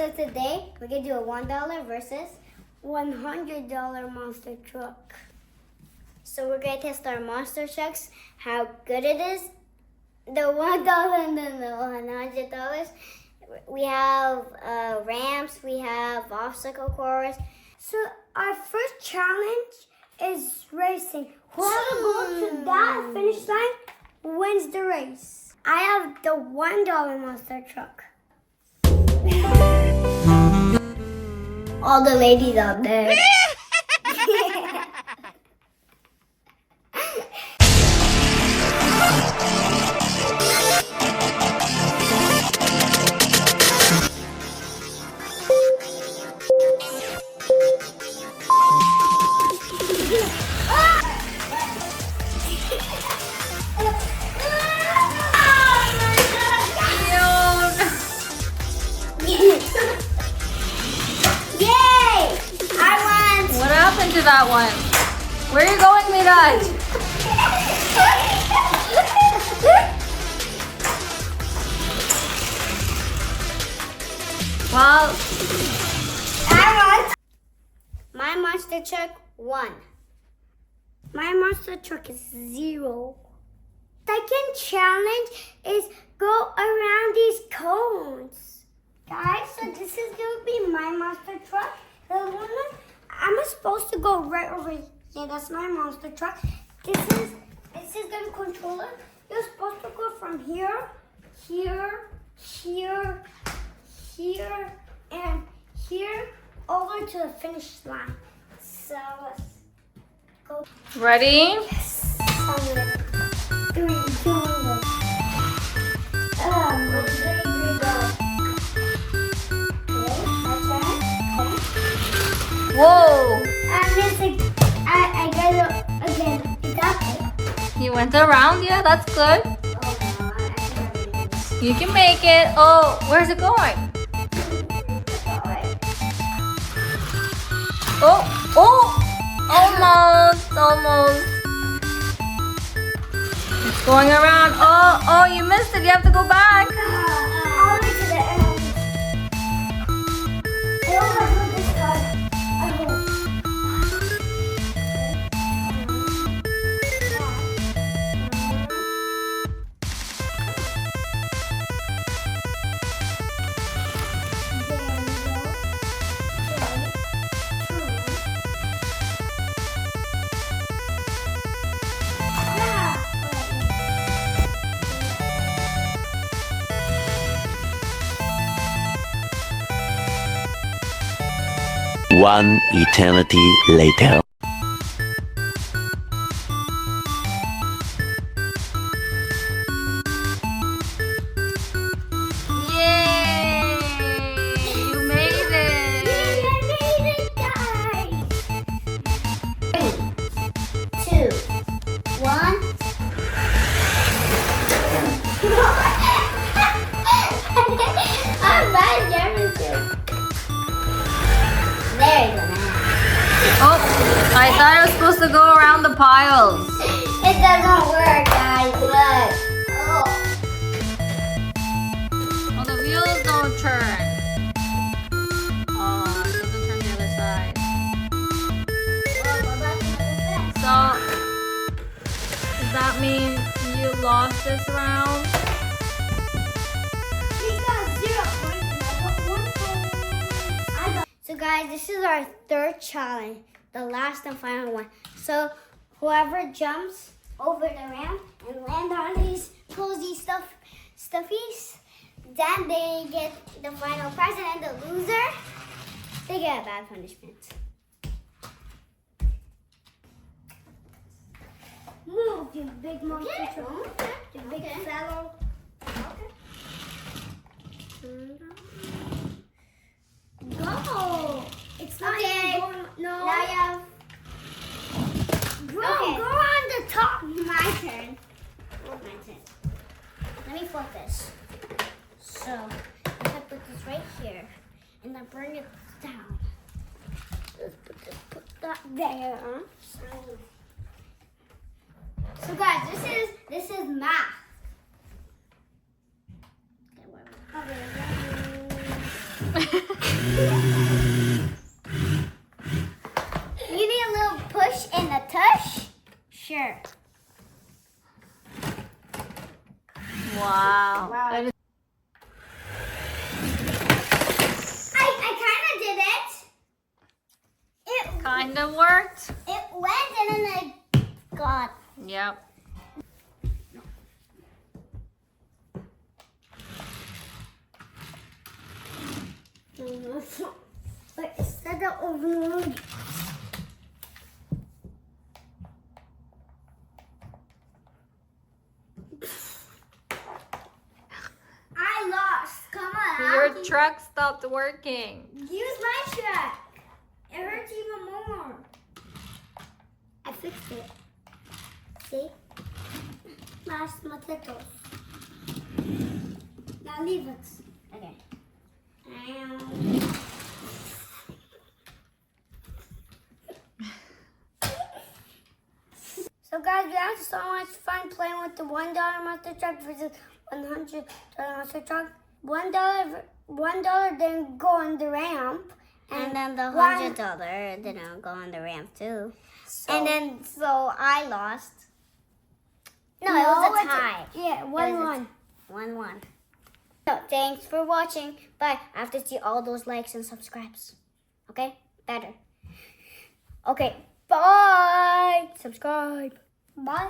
So today we're gonna do a $1 versus $100 monster truck. So we're gonna test our monster trucks, how good it is. The $1 and then the $100. We have ramps, we have obstacle course. So our first challenge is racing. Whoever goes to that finish line wins the race. I have the $1 monster truck. All the ladies out there. To that one. Where are you going, Miraj? Well, my monster truck won. My monster truck is 0. Second challenge is go around these cones. Guys, so this is going to be my monster truck. The one I'm supposed to go right over here. That's my monster truck. This is the controller. You're supposed to go from here, here, here, here, and here over to the finish line. So let's go. ready? Yes. 3, 2, 1. Whoa! I got it again. Got it. You went around? Yeah, that's good. Oh, You can make it. Oh, where's it going? Oh, almost. It's going around. Oh, you missed it. You have to go back. All the way to the end. I don't want to do this card. I hope. One eternity later. Yay! You made it. I made it, guys. 3, 2, 1. I'm bad at everything. There you go. Oh, I thought I was supposed to go around the piles. It doesn't work, guys. Look. Oh. Oh, the wheels don't turn. Oh, it doesn't turn the other side. So, does that mean you lost this round? So guys, this is our third challenge, the last and final one. So whoever jumps over the ramp and land on these cozy stuffies, then they get the final prize, and the loser, they get a bad punishment. Move, you big monster truck. You big fellow. Go! It's not even going. No. Now you have. Bro, go on the top. My turn. My turn. Let me flip this. So, if I put this right here, and I bring it down. Let's put that there. So guys, this is math. Okay, You need a little push and a tush? Sure. Wow. Wow. That is- I kind of did it. It kind of worked. It went and then I got. Yep. But instead of overloading. I lost. Come on. Your truck stopped working. Use my truck. It hurts even more. I fixed it. See? Last potatoes. Now leave it. Okay. So guys, we had so much fun playing with the $1 monster truck versus $100 monster truck. $1 didn't go on the ramp. And then the $100 $100 didn't go on the ramp too. So, So I lost. No, No, it was a it's tie. Yeah, It was 1-1. 1-1. So thanks for watching. Bye. I have to see all those likes and subscribes. Okay? Better. Okay. Bye. Subscribe. Bye.